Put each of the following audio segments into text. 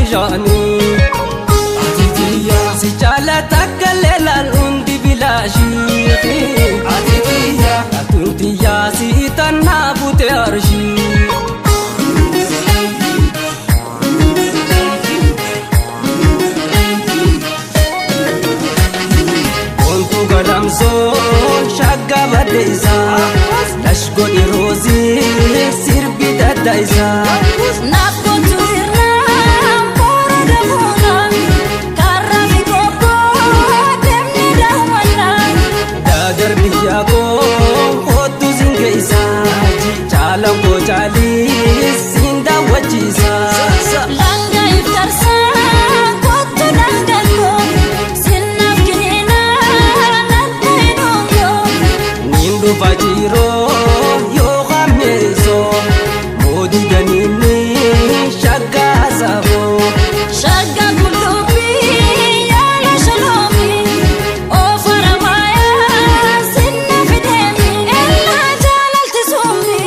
إجاني عتيتيا سجالتك الليلة الأندي بلا شيخي عتيتيا أتنتيا سيتنا بوتي أرشي كنتو قلمسون شاقا بديسا لشقو دي روزي سيربي دايسا Jali sinda wajisa langa iftarsa kotu dangalko sinaf kinina natmainongo nindu fajiro yo khameso modi ganini shagga sabo shagga kulubi ya la shalomi o faramaya sinaf demi ella jalalti sumi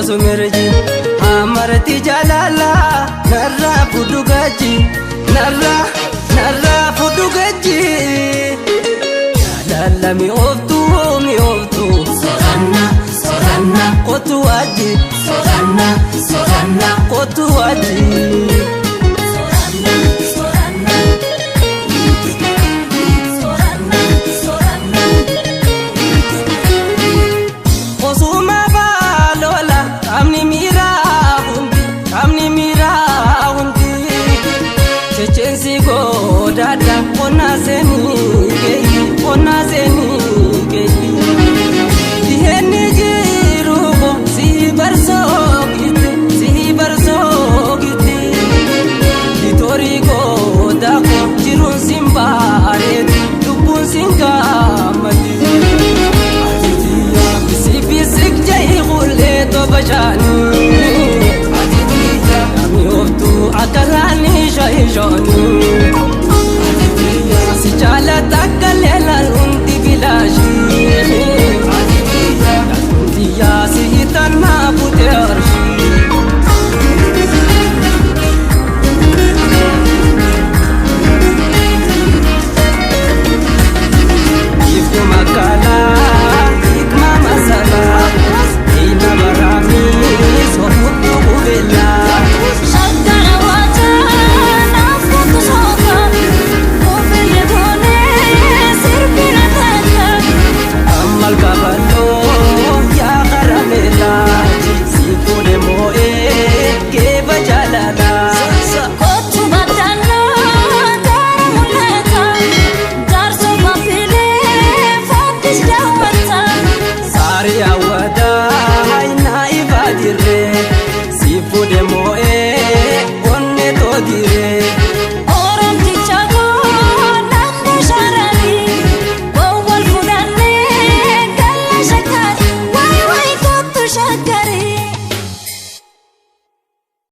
Sumirji amarti jalala narra fudugaji narra fudugaji jalala mi oftu soranna kotu waji soranna kotu waji